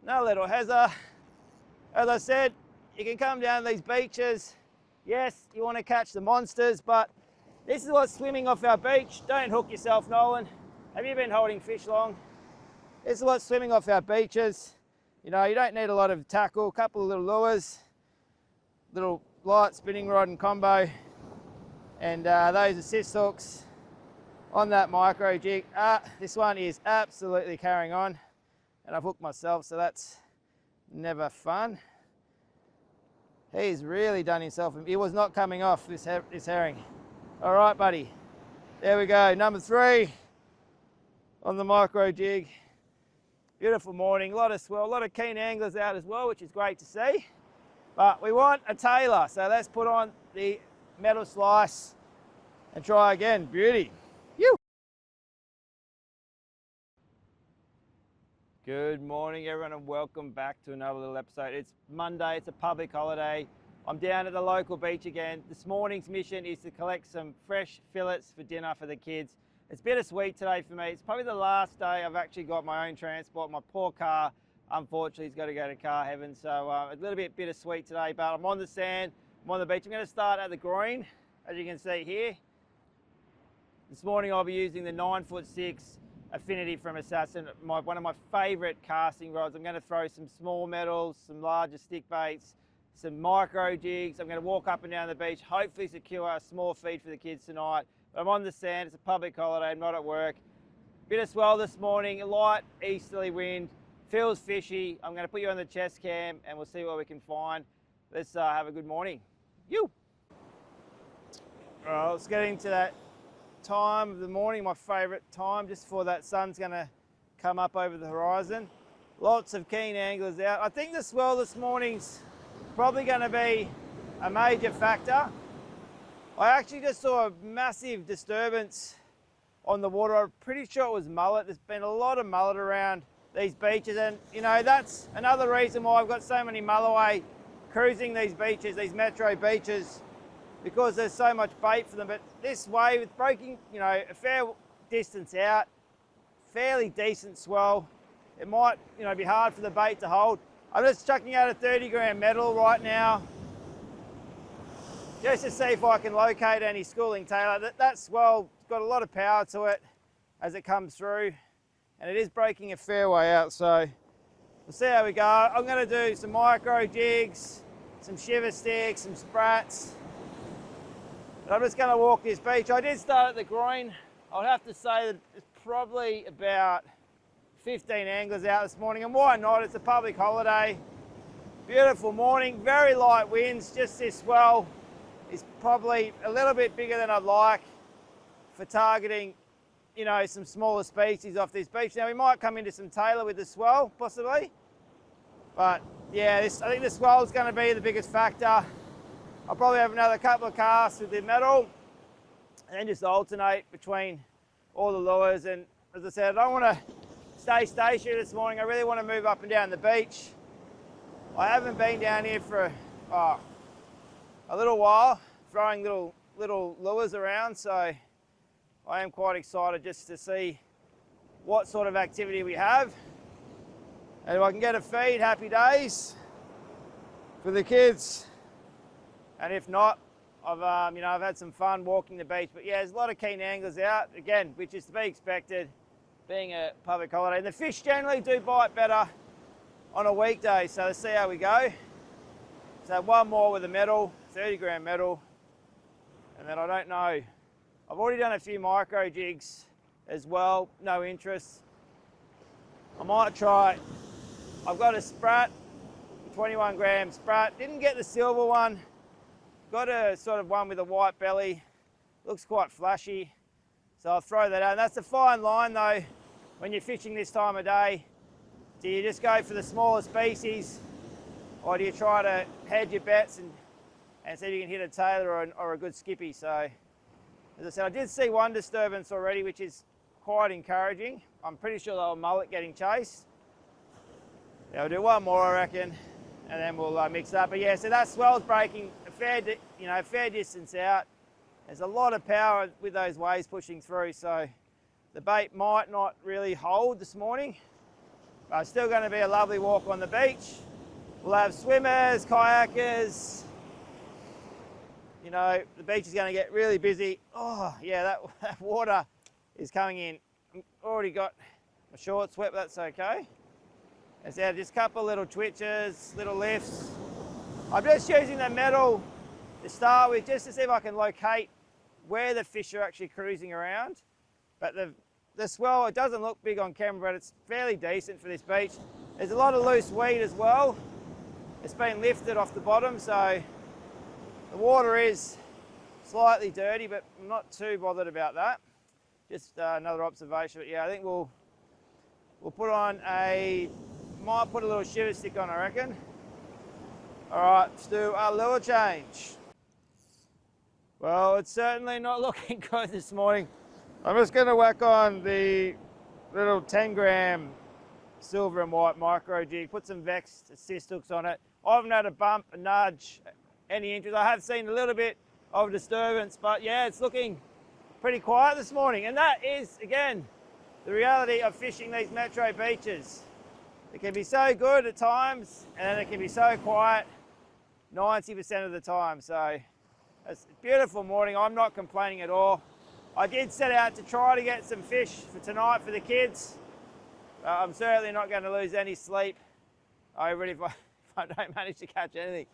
No little hazard. As I said, you can come down these beaches. Yes, you want to catch the monsters, but this is what's swimming off our beach. Don't hook yourself, Nolan. Have you been holding fish long? This is what's swimming off our beaches. You know, you don't need a lot of tackle, a couple of little lures, little light spinning rod and combo, and those assist hooks on that micro jig. This one is absolutely carrying on, and I've hooked myself, so that's never fun. He's really done himself. He was not coming off this herring. All right, buddy. There we go. Number 3 on the micro jig. Beautiful morning. A lot of swell. A lot of keen anglers out as well, which is great to see. But we want a tailor, so let's put on the metal slice and try again. Beauty. Phew. Good morning, everyone, and welcome back to another little episode. It's Monday, it's a public holiday. I'm down at the local beach again. This morning's mission is to collect some fresh fillets for dinner for the kids. It's bittersweet today for me. It's probably the last day I've actually got my own transport. My poor car, unfortunately, has got to go to car heaven. So a little bit bittersweet today, but I'm on the sand, I'm on the beach. I'm going to start at the green, as you can see here. This morning I'll be using the 9'6" Affinity from Assassin, one of my favourite casting rods. I'm going to throw some small metals, some larger stick baits, some micro jigs. I'm going to walk up and down the beach, hopefully secure a small feed for the kids tonight. But I'm on the sand, it's a public holiday, I'm not at work. Bit of swell this morning, a light easterly wind, feels fishy. I'm going to put you on the chest cam and we'll see what we can find. Let's have a good morning. You. All right, let's get into that time of the morning, my favourite time, just before that sun's going to come up over the horizon. Lots of keen anglers out. I think the swell this morning's probably going to be a major factor. I actually just saw a massive disturbance on the water. I'm pretty sure it was mullet. There's been a lot of mullet around these beaches, and you know, that's another reason why I've got so many mulloway cruising these beaches, these metro beaches, because there's so much bait for them. But this wave, it's breaking, you know, a fair distance out, fairly decent swell. It might, you know, be hard for the bait to hold. I'm just chucking out a 30-gram metal right now, just to see if I can locate any schooling tailor. That swell's got a lot of power to it as it comes through, and it is breaking a fair way out, so we'll see how we go. I'm going to do some micro jigs, some shiver sticks, some sprats. But I'm just going to walk this beach. I did start at the groin. I'll have to say that it's probably about 15 anglers out this morning, and why not? It's a public holiday. Beautiful morning, very light winds. Just this swell is probably a little bit bigger than I'd like for targeting, you know, some smaller species off this beach. Now we might come into some tailor with the swell, possibly. But yeah, I think the swell is going to be the biggest factor. I'll probably have another couple of casts with the metal and then just alternate between all the lures. And as I said, I don't want to stay stationary this morning. I really want to move up and down the beach. I haven't been down here for a little while, throwing little lures around, so I am quite excited just to see what sort of activity we have. And if I can get a feed, happy days for the kids. And if not, I've had some fun walking the beach. But yeah, there's a lot of keen anglers out, again, which is to be expected, being a public holiday. And the fish generally do bite better on a weekday, so let's see how we go. So one more with a metal, 30-gram metal, and then I don't know. I've already done a few micro jigs as well, no interest. I might try, I've got a sprat, 21-gram sprat. Didn't get the silver one. Got a sort of one with a white belly. Looks quite flashy, so I'll throw that out. And that's a fine line though, when you're fishing this time of day. Do you just go for the smaller species, or do you try to hedge your bets and see if you can hit a tailor or a good skippy? So, as I said, I did see one disturbance already, which is quite encouraging. I'm pretty sure they were mullet getting chased. Yeah, we'll do one more, I reckon, and then we'll mix it up. But yeah, so that swell's breaking a fair distance out. There's a lot of power with those waves pushing through, so the bait might not really hold this morning. But it's still going to be a lovely walk on the beach. We'll have swimmers, kayakers. You know, the beach is going to get really busy. Oh, yeah, that water is coming in. I've already got my shorts wet, but that's okay. As I said, just a couple little twitches, little lifts. I'm just using the metal to start with, just to see if I can locate where the fish are actually cruising around. But the swell, it doesn't look big on camera, but it's fairly decent for this beach. There's a lot of loose weed as well. It's been lifted off the bottom, so the water is slightly dirty, but I'm not too bothered about that. Just another observation, but yeah, I think we'll put on might put a little shiver stick on, I reckon. All right, let's do a lure change. Well, it's certainly not looking good this morning. I'm just going to whack on the little 10 gram silver and white micro jig, put some vexed assist hooks on it. I haven't had a bump, a nudge, any interest. I have seen a little bit of disturbance, but yeah, it's looking pretty quiet this morning. And that is, again, the reality of fishing these metro beaches. It can be so good at times, and then it can be so quiet 90% of the time. So it's a beautiful morning. I'm not complaining at all. I did set out to try to get some fish for tonight for the kids. I'm certainly not going to lose any sleep over it if I don't manage to catch anything.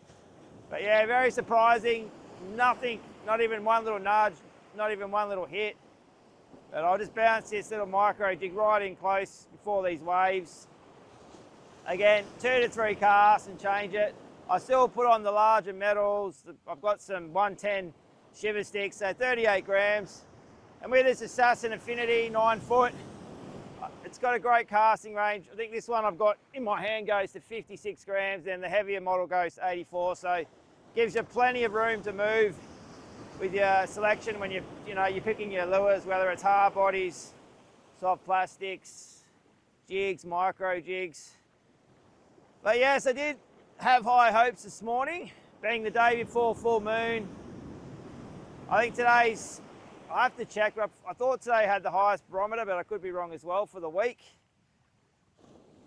But yeah, very surprising. Nothing, not even one little nudge, not even one little hit. But I'll just bounce this little micro jig right in close before these waves. Again, 2 to 3 casts and change it. I still put on the larger metals. I've got some 110 shiver sticks, so 38 grams. And with this Assassin Affinity 9 foot, it's got a great casting range. I think this one I've got in my hand goes to 56 grams, and the heavier model goes to 84. So gives you plenty of room to move with your selection when you're picking your lures, whether it's hard bodies, soft plastics, jigs, micro jigs. But yes, I did have high hopes this morning, being the day before full moon. I think today's, I have to check, I thought today had the highest barometer, but I could be wrong as well for the week.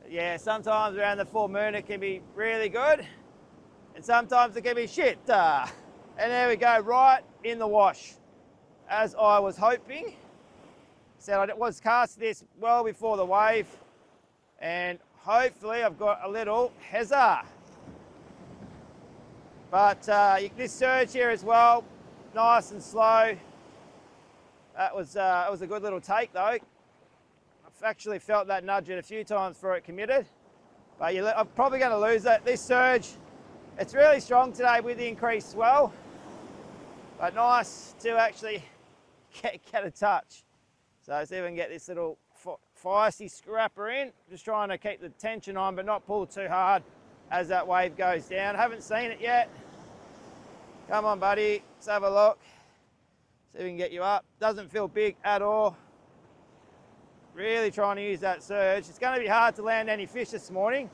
But yeah, sometimes around the full moon it can be really good, and sometimes it can be shit. And there we go, right in the wash, as I was hoping. So I was casting this well before the wave, and hopefully I've got a little hezza. But this surge here as well, nice and slow. That was a good little take though. I've actually felt that nudge it a few times before it committed. But I'm probably going to lose it. This surge, it's really strong today with the increased swell. But nice to actually get a touch. So let's see if we can get this little feisty scrapper in. Just trying to keep the tension on but not pull too hard as that wave goes down. Haven't seen it yet. Come on buddy, let's have a look. See if we can get you up. Doesn't feel big at all. Really trying to use that surge. It's going to be hard to land any fish this morning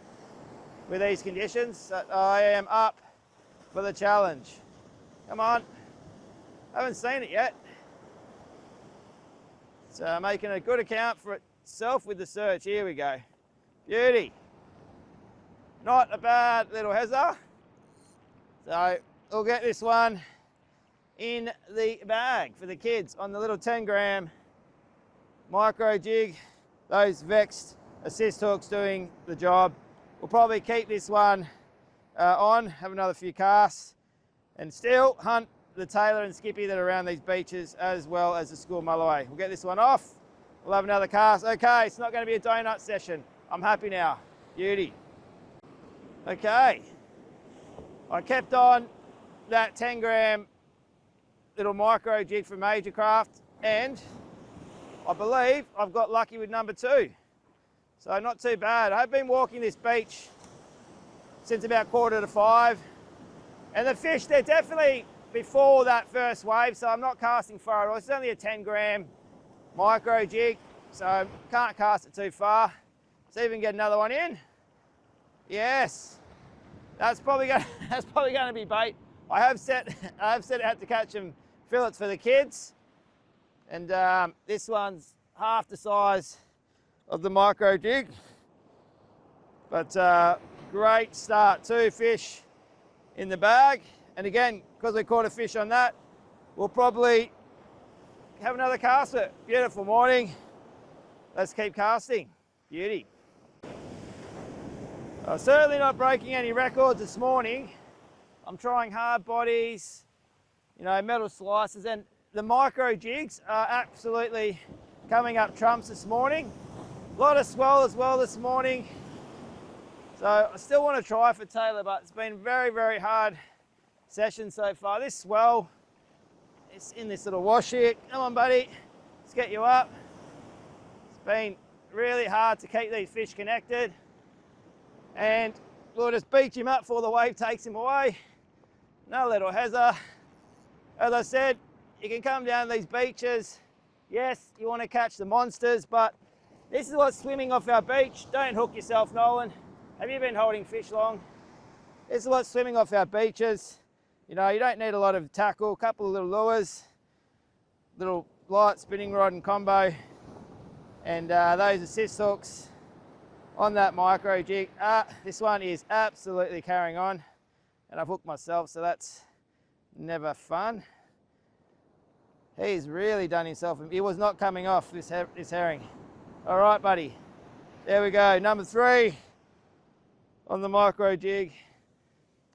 with these conditions. I am up for the challenge. Come on. Haven't seen it yet. So making a good account for itself with the surge. Here we go. Beauty. Not a bad little hezza. So we'll get this one in the bag for the kids on the little 10 gram micro jig. Those vexed assist hooks doing the job. We'll probably keep this one on, have another few casts, and still hunt the Taylor and Skippy that are around these beaches, as well as the school mulloway. We'll get this one off. We'll have another cast. Okay, it's not going to be a donut session. I'm happy now. Beauty. Okay. I kept on that 10 gram little micro jig from Major Craft, and I believe I've got lucky with number 2. So not too bad. I've been walking this beach since about 4:45, and the fish, they're definitely before that first wave, so I'm not casting far at all. It's only a 10 gram micro jig, so can't cast it too far. See if we can get another one in. Yes, that's probably going to be bait. I have set out to catch some fillets for the kids, and this one's half the size of the micro jig. But great start, 2 fish in the bag. And again, because we caught a fish on that, we'll probably have another cast it. Beautiful morning. Let's keep casting. Beauty. Certainly not breaking any records this morning. I'm trying hard bodies, you know, metal slices, and the micro jigs are absolutely coming up trumps this morning. A lot of swell as well this morning. So I still want to try for Taylor, but it's been very, very hard session so far. This swell, it's in this little wash here. Come on, buddy, let's get you up. It's been really hard to keep these fish connected, and we'll just beach him up before the wave takes him away. No little hezzer. As I said, you can come down these beaches. Yes, you want to catch the monsters, but this is what's swimming off our beach. Don't hook yourself, Nolan. Have you been holding fish long? This is what's swimming off our beaches. You know, you don't need a lot of tackle, a couple of little lures, little light spinning rod and combo, and those assist hooks on that micro jig. This one is absolutely carrying on, and I've hooked myself, so that's never fun. He's really done himself. He was not coming off this herring. All right, buddy. There we go. Number 3 on the micro jig.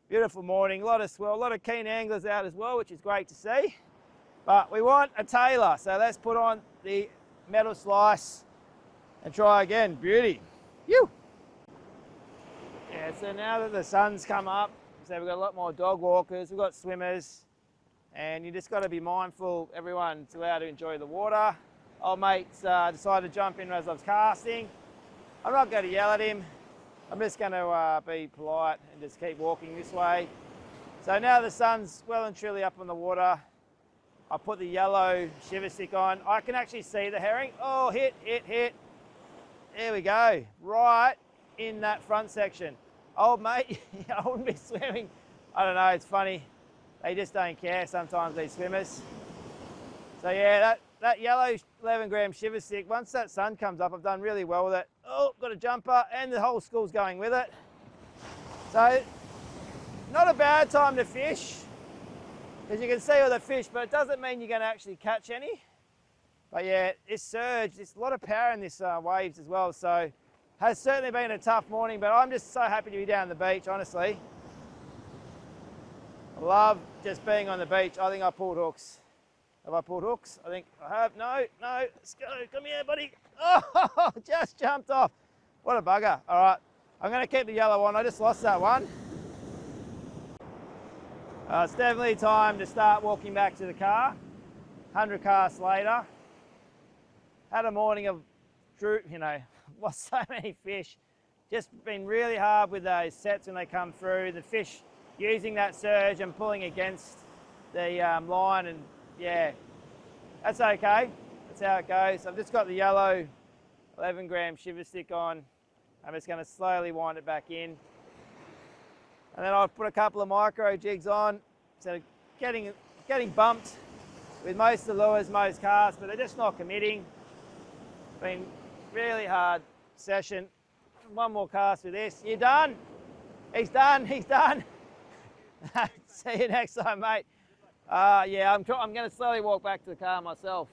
Beautiful morning. A lot of swell. A lot of keen anglers out as well, which is great to see. But we want a Taylor, so let's put on the metal slice and try again. Beauty. Phew. Yeah, so now that the sun's come up, so we've got a lot more dog walkers, we've got swimmers, and you just got to be mindful, everyone's allowed to enjoy the water. Old mate's decided to jump in as I was casting. I'm not going to yell at him. I'm just going to be polite and just keep walking this way. So now the sun's well and truly up on the water. I put the yellow shiver stick on. I can actually see the herring. Oh, hit, hit, hit. There we go. Right in that front section. Old mate, I wouldn't be swimming. I don't know, it's funny. They just don't care sometimes, these swimmers. So yeah, that yellow 11 gram shiver stick, once that sun comes up, I've done really well with it. Oh, got a jumper, and the whole school's going with it. So, not a bad time to fish, because you can see all the fish, but it doesn't mean you're going to actually catch any. But yeah, this surge, there's a lot of power in this waves as well, so has certainly been a tough morning, but I'm just so happy to be down the beach, honestly. I love just being on the beach. I think I pulled hooks. Have I pulled hooks? I think I have. No, let's go. Come here, buddy. Oh, just jumped off. What a bugger. All right, I'm going to keep the yellow on. I just lost that one. It's definitely time to start walking back to the car. 100 casts later. Had a morning of, you know, lost so many fish. Just been really hard with those sets when they come through. The fish using that surge and pulling against the line, and yeah, that's okay. That's how it goes. I've just got the yellow 11 gram shiver stick on. I'm just going to slowly wind it back in. And then I'll put a couple of micro jigs on. So getting bumped with most of the lures, most casts, but they're just not committing. Been really hard session. One more cast with this. You done? He's done. He's done. See you next time, mate. Yeah, I'm going to slowly walk back to the car myself.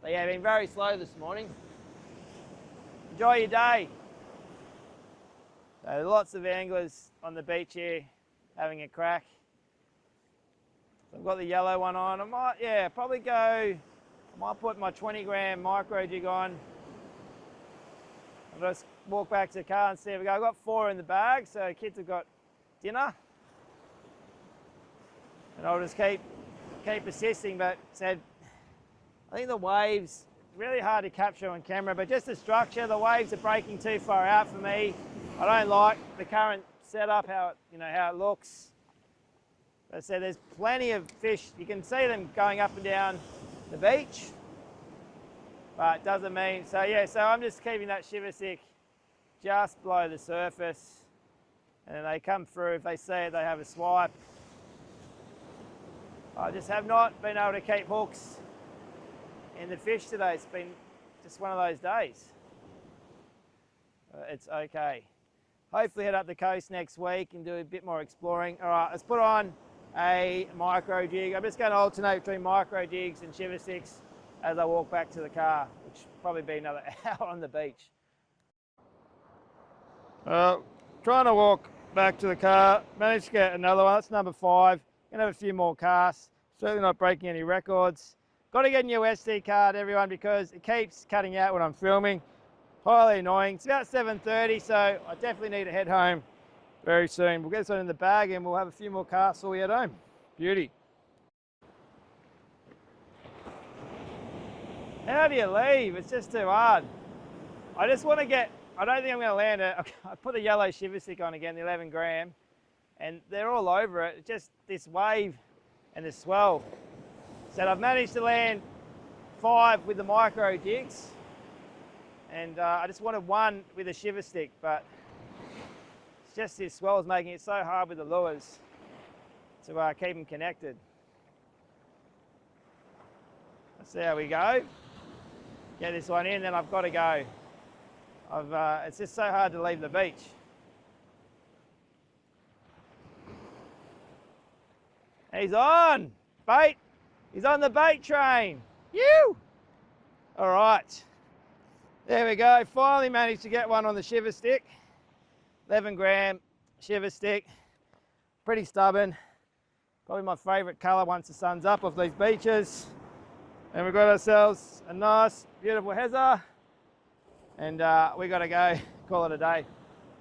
But yeah, been very slow this morning. Enjoy your day. So lots of anglers on the beach here having a crack. So I've got the yellow one on. I might, probably go, I might put my 20 gram micro jig on. I'll just walk back to the car and see if we go. I've got 4 in the bag, so kids have got dinner. And I'll just keep assisting, but said, I think the waves, really hard to capture on camera, but just the structure, the waves are breaking too far out for me. I don't like the current setup, how it looks. But I said, there's plenty of fish. You can see them going up and down the beach, but it doesn't mean, so yeah, so I'm just keeping that shiver stick just below the surface, and then they come through. If they see it, they have a swipe. I just have not been able to keep hooks in the fish today. It's been just one of those days. It's okay. hopefully head up the coast next week and do a bit more exploring. All right, let's put on a micro jig. I'm just going to alternate between micro jigs and shiver sticks as I walk back to the car, which will probably be another hour on the beach. Trying to walk back to the car, managed to get another one. That's number 5. Gonna have a few more casts. Certainly not breaking any records. Got to get a new SD card, everyone, because it keeps cutting out when I'm filming. Highly annoying. It's about 7:30, so I definitely need to head home very soon. We'll get this one in the bag and we'll have a few more casts before we head home. Beauty. How do you leave? It's just too hard. I just want to get, I don't think I'm going to land it. I put the yellow shiver stick on again, the 11 gram, and they're all over it. It's just this wave and the swell. So I've managed to land 5 with the micro jigs, and I just wanted 1 with a shiver stick, but it's just this swell is making it so hard with the lures to keep them connected. Let's see how we go. Get this one in, then I've got to go. It's just so hard to leave the beach. He's on! Bait! He's on the bait train! You! All right. There we go. Finally managed to get one on the shiver stick. 11 gram shiver stick. Pretty stubborn. Probably my favourite colour once the sun's up off these beaches. And we've got ourselves a nice, beautiful hezza. And we got to go, call it a day.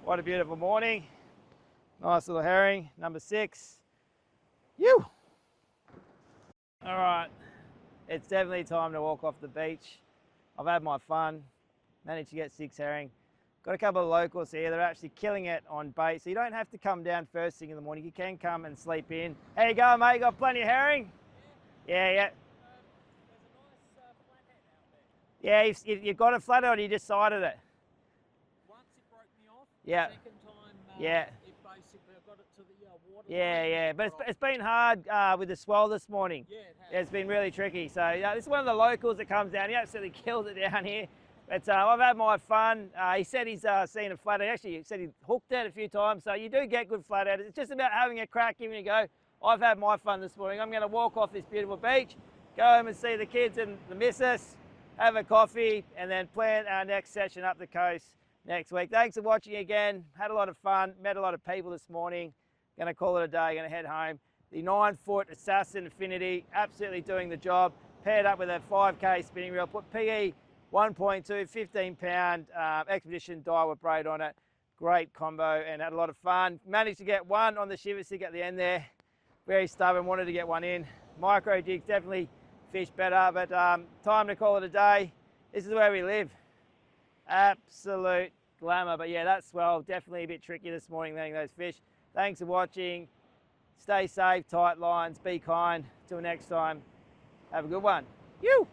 What a beautiful morning. Nice little herring, number 6. You. All right, it's definitely time to walk off the beach. I've had my fun, managed to get 6 herring. Got a couple of locals here, they're actually killing it on bait, so you don't have to come down first thing in the morning. You can come and sleep in. How you going, mate? Got plenty of herring? Yeah. Yeah, you've got a flathead or you just sighted it? Once it broke me off, yeah. Second time yeah. it basically, I got it to the water. Yeah, but it's been hard with the swell this morning. Yeah, it has. It's been really tricky. So this is one of the locals that comes down. He absolutely kills it down here. But I've had my fun. He said he's seen a flathead. Actually, he said he hooked it a few times. So you do get good flathead. It's just about having a crack, giving it a go. I've had my fun this morning. I'm going to walk off this beautiful beach, go home and see the kids and the missus, have a coffee, and then plan our next session up the coast next week. Thanks for watching again. Had a lot of fun. Met a lot of people this morning. Going to call it a day. Going to head home. The 9-foot Assassin Affinity, absolutely doing the job. Paired up with a 5K spinning reel. Put PE 1.2, 15-pound Expedition Daiwa braid on it. Great combo and had a lot of fun. Managed to get one on the shiver stick at the end there. Very stubborn, wanted to get one in. Micro jigs definitely fish better, but time to call it a day. This is where we live. Absolute glamour. But yeah, that swell, definitely a bit tricky this morning landing those fish. Thanks for watching. Stay safe, tight lines, be kind. Till next time, have a good one. You!